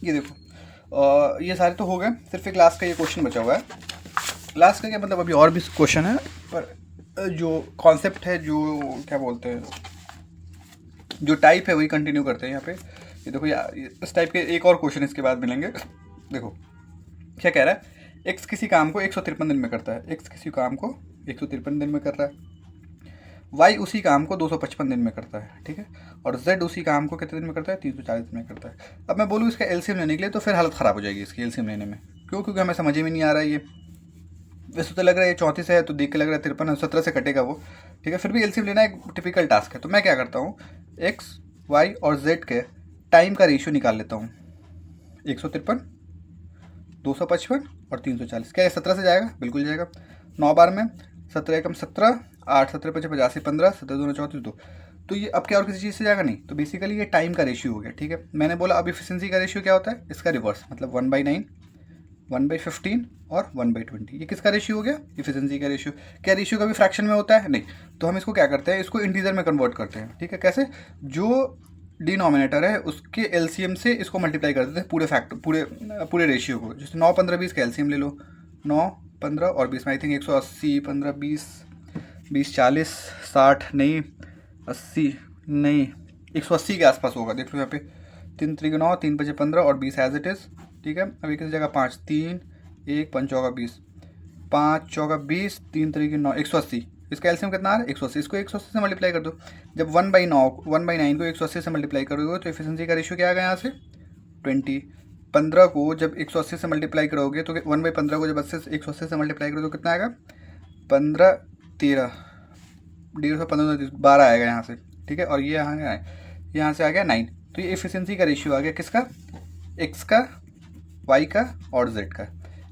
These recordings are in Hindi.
ये देखो, ये सारे तो हो गए, सिर्फ एक लास्ट का ये क्वेश्चन बचा हुआ है। लास्ट का क्या मतलब, अभी और भी क्वेश्चन है, पर जो कॉन्सेप्ट है, जो क्या बोलते हैं, जो टाइप है वही कंटिन्यू करते हैं यहाँ पे। ये देखो, इस टाइप के एक और क्वेश्चन इसके बाद मिलेंगे। देखो क्या कह रहा है, एक्स किसी काम को 153 दिन में करता है, एक्स किसी काम को 153 दिन में कर रहा है, वाई उसी काम को 255 दिन में करता है, ठीक है, और जेड उसी काम को कितने दिन में करता है, 340 दिन में करता है। अब मैं बोलूँ इसका एलसीएम लेने के लिए, तो फिर हालत ख़राब हो जाएगी इसकी एलसीएम लेने में। क्यों? क्योंकि हमें समझ में नहीं आ रहा है ये। वैसे तो लग रहा है ये 34 है, तो देख के लग रहा है 53 है, 17 से कटेगा वो, ठीक है। फिर भी एलसीएम लेना एक टिपिकल टास्क है। तो मैं क्या करता हूँ, एक्स वाई और जेड के टाइम का रेशियो निकाल लेता हूँ। 153, 255 और 340। क्या ये 17 से जाएगा? बिल्कुल जाएगा। 9 बार में 17 एकम 17, 8 17 पचे 85, 15, 17 दूना 34, 2। तो ये अब क्या और किसी चीज़ से जाएगा नहीं। तो बेसिकली ये टाइम का रेशियो हो गया, ठीक है। मैंने बोला अब इफिशिएंसी का रेशियो क्या होता है, इसका रिवर्स, मतलब 1/9, 1/15 और 1/20। ये किसका रेशियो हो गया? इफिशिएंसी का रेशियो। क्या रेशियो कभी फ्रैक्शन में होता है? नहीं। तो हम इसको क्या करते हैं, इसको इंटीजर में कन्वर्ट करते हैं, ठीक है। कैसे? जो डिनोमिनेटर है उसके एलसीएम से इसको मल्टीप्लाई कर देते हैं, पूरे फैक्टर, पूरे रेशियो को। जैसे 9 15 20 का एलसीएम ले लो, 9 15 और 20 में आई थिंक 180, 15 20 20 40 60 नहीं 80 नहीं 180 के आसपास होगा। देख लो यहाँ पे, 3 3 9, 3 5 15 और 20 एज इट इज़, ठीक है। अभी किसी जगह 5 3 1 5 चौका 20, 5 चौका 20, 3 3 9, 180। इसका एलसीएम कितना आ रहा है? 180। इसको 180 से मल्टीप्लाई कर दो। जब 1/9 को 180 से मल्टीप्लाई करोगे तो एफिशिएंसी का रेशियो क्या आ गया यहाँ से? 20। 15 को जब 180 से मल्टीप्लाई करोगे तो 1/15 को जब 180 से मल्टीप्लाई करोगे तो कितना आएगा? 15 13, 150 15 12 आएगा यहाँ से, ठीक है। और ये यहाँ से आ गया 9। तो ये एफिशिएंसी का रेशियो आ गया किसका? एक्स का, वाई का और जेड का।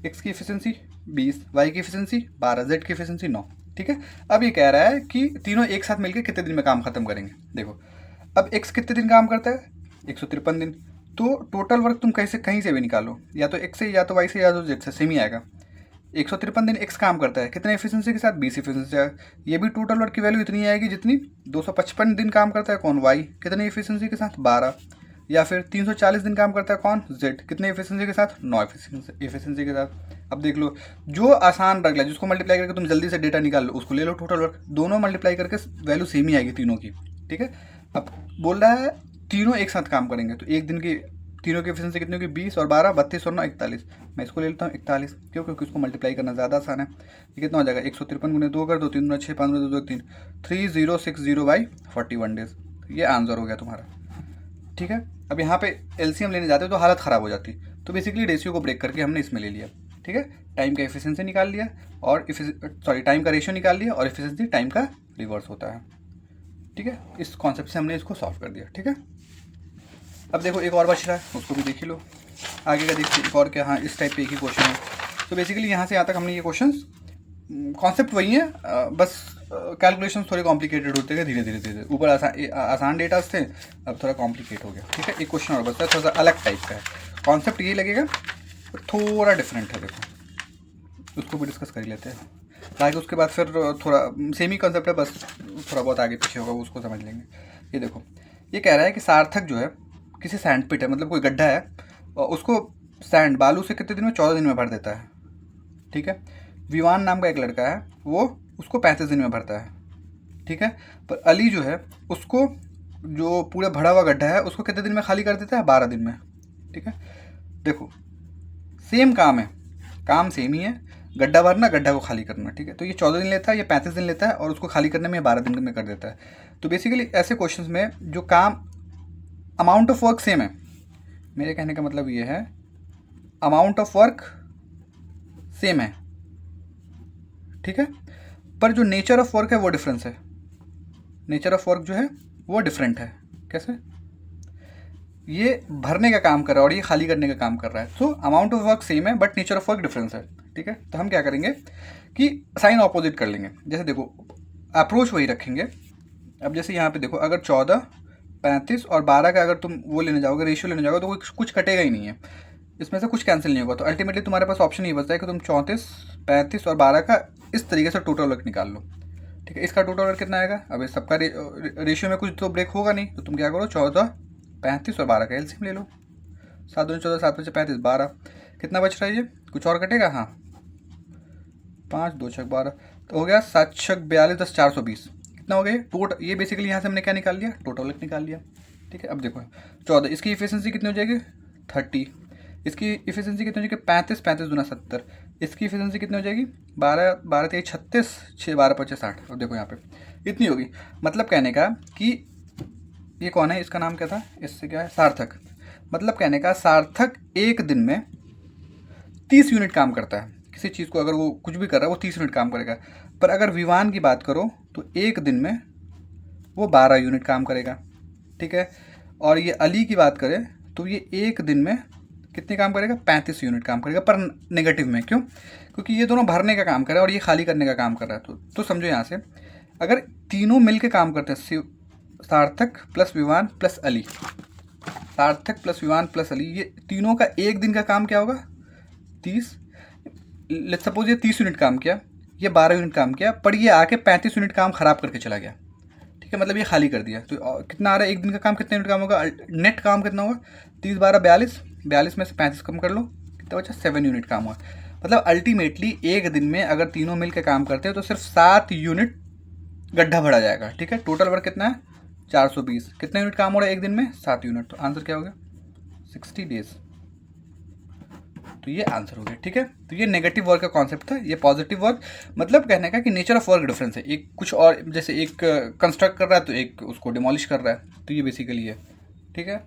एक्स की एफिशिएंसी 20, वाई की एफिशिएंसी 12, जेड की एफिशिएंसी 9, ठीक है। अब ये कह रहा है कि तीनों एक साथ मिलकर कितने दिन में काम खत्म करेंगे। देखो, अब एक्स कितने दिन काम करता है? 153 दिन। तो टोटल वर्क तुम कहीं से भी निकालो, या तो एक्स से, या तो वाई से, या तो जेड से, सेम ही आएगा। 153 दिन एक्स काम करता है, कितने एफिशिएंसी के साथ? 20 एफिशिएंसी से। ये भी टोटल वर्क की वैल्यू इतनी आएगी जितनी 255 दिन काम करता है कौन? वाई, कितने एफिशिएंसी के साथ? 12। या फिर 340 दिन काम करता है कौन? जेड, कितने एफिशिएंसी के साथ? 9 एफिशिएंसी के साथ। अब देख लो, जो आसान रख लिया, जिसको मल्टीप्लाई करके तुम जल्दी से डेटा निकाल लो, उसको ले लो टोटल वर्क। दोनों मल्टीप्लाई करके वैल्यू सेम ही आएगी तीनों की, ठीक है। अब बोल रहा है तीनों एक साथ काम करेंगे, तो एक दिन की तीनों की एफिशिएंसी कितनी होगी? 20 और 12, 32 और 9 41। मैं इसको ले लेता हूँ 41, क्यों? क्योंकि इसको मल्टीप्लाई करना ज़्यादा आसान है। ये कितना हो जाएगा? 153 गुने 2 कर दो, 3 6 5 2 2 3, 3060/41 डेज। ये आंसर हो गया तुम्हारा, ठीक है। अब यहाँ पे एलसीएम लेने जाते तो हालत ख़राब हो जाती। तो बेसिकली रेशियो को ब्रेक करके हमने इसमें ले लिया, ठीक है। टाइम का एफिशिएंसी निकाल लिया, और टाइम का रेशियो निकाल लिया, और एफिशिएंसी टाइम का रिवर्स होता है, ठीक है। इस कॉन्सेप्ट से हमने इसको सॉल्व कर दिया, ठीक है। अब देखो एक और बच रहा है, उसको भी देख ही लो। आगे का देखिए एक और क्या, हाँ इस टाइप पे एक ही क्वेश्चन है। तो बेसिकली यहाँ से यहाँ तक हमने ये क्वेश्चन, कॉन्सेप्ट वही है, बस कैलकुलेशन थोड़े कॉम्प्लिकेटेड होते गए धीरे धीरे धीरे। ऊपर आसान डेटास थे, अब थोड़ा कॉम्प्लिकेट हो गया, ठीक है। एक क्वेश्चन और बचता है, थोड़ा सा अलग टाइप का है, कॉन्सेप्ट यही लगेगा, थोड़ा डिफरेंट है। देखो उसको भी डिस्कस कर ही लेते हैं, ताकि उसके बाद फिर थोड़ा सेम ही कॉन्सेप्ट है, बस थोड़ा बहुत आगे पीछे होगा, उसको समझ लेंगे। ये देखो, ये कह रहा है कि सार्थक जो है किसी सैंड पिट है, मतलब कोई गड्ढा है, और उसको सैंड बालू से कितने दिन में? 14 दिन में भर देता है, ठीक है। विवान नाम का एक लड़का है, वो उसको 35 दिन में भरता है, ठीक है। पर अली जो है उसको, जो पूरा भरा हुआ गड्ढा है, उसको कितने दिन में खाली कर देता है? 12 दिन में, ठीक है। देखो सेम काम है, काम सेम ही है, गड्ढा भरना, गड्ढा को खाली करना, ठीक है। तो ये 14 दिन लेता है, ये 35 दिन लेता है, और उसको खाली करने में 12 दिन में कर देता है। तो बेसिकली ऐसे क्वेश्चंस में जो काम, अमाउंट ऑफ वर्क सेम है। मेरे कहने का मतलब ये है, अमाउंट ऑफ वर्क सेम है, ठीक है, पर जो नेचर ऑफ वर्क है वो डिफरेंस है। नेचर ऑफ वर्क जो है वो डिफरेंट है। कैसे? ये भरने का काम कर रहा है और ये खाली करने का काम कर रहा है। तो अमाउंट ऑफ वर्क सेम है, but nature of work difference है, ठीक है। तो हम क्या करेंगे कि साइन ऑपोजिट कर लेंगे। जैसे देखो, अप्रोच वही रखेंगे। अब जैसे यहाँ पे देखो, अगर 14 35 और 12 का अगर तुम वो लेने जाओगे, रेशियो लेने जाओगे, तो कुछ कटेगा ही नहीं है, इसमें से कुछ कैंसिल नहीं होगा। तो अल्टीमेटली तुम्हारे पास ऑप्शन ये बचता है कि तुम 34 35 और 12 का इस तरीके से टोटल वर्क निकाल लो, ठीक है। इसका टोटल वर्क कितना आएगा? अब इस सबका रेशियो में कुछ तो ब्रेक होगा नहीं, तो तुम क्या करो, 14 35 और 12 का एलसीएम ले लो, 7 दूनी 14, 7 5 35, 12। कितना बच रहा है ये, कुछ और कटेगा? हाँ, 5 2 6 12, तो हो गया 7 6 42 10 420। कितना हो गया टोटल? ये बेसिकली यहाँ से हमने क्या निकाल लिया, टोटल निकाल लिया। ठीक है, अब देखो 14, इसकी इफिशिएंसी कितनी हो जाएगी 30, इसकी इफिशिएंसी कितनी हो जाएगी 35, 35 दूना 70, इसकी इफिशिएंसी कितनी हो जाएगी 12 12 3 36, 6 12 5 60। अब देखो यहाँ पे इतनी होगी। मतलब कहने का कि ये कौन है, इसका नाम क्या था, इससे क्या है, सार्थक। मतलब कहने का सार्थक एक दिन में 30 यूनिट काम करता है किसी चीज़ को, अगर वो कुछ भी कर रहा है वो 30 यूनिट काम करेगा। पर अगर विवान की बात करो तो एक दिन में वो 12 यूनिट काम करेगा। ठीक है, और ये अली की बात करें तो ये एक दिन में कितने काम करेगा, 35 यूनिट काम करेगा, पर नेगेटिव में। क्यों? क्योंकि ये दोनों भरने का काम कर रहा है और ये खाली करने का काम कर रहा है। तो समझो यहाँ से, अगर तीनों मिल के काम करते हैं, सार्थक प्लस विवान प्लस अली, सार्थक प्लस विवान प्लस अली, ये तीनों का एक दिन का काम क्या होगा 30। लेट्स सपोज ये 30 यूनिट काम किया, ये 12 यूनिट काम किया, पर ये आके 35 यूनिट काम खराब करके चला गया। ठीक है, मतलब ये खाली कर दिया। तो कितना आ रहा है एक दिन का काम, कितने यूनिट काम होगा, नेट काम कितना होगा 30 12 42, 42 में से 35 कम कर लो, कितना बचा 7 यूनिट काम हुआ। मतलब अल्टीमेटली एक दिन में अगर तीनों मिल के काम करते हैं तो सिर्फ 7 यूनिट गड्ढा भरा जाएगा। ठीक है, टोटल वर्क कितना है 420। कितने यूनिट काम हो रहा है एक दिन में, 7 यूनिट। तो आंसर क्या होगा 60 डेज। तो ये आंसर हो गया। ठीक है, तो ये नेगेटिव वर्क का कॉन्सेप्ट था, ये पॉजिटिव वर्क मतलब कहने का कि नेचर ऑफ वर्क डिफरेंस है। एक कुछ और, जैसे एक कंस्ट्रक्ट कर रहा है तो एक उसको डिमोलिश कर रहा है, तो ये बेसिकली है। ठीक है।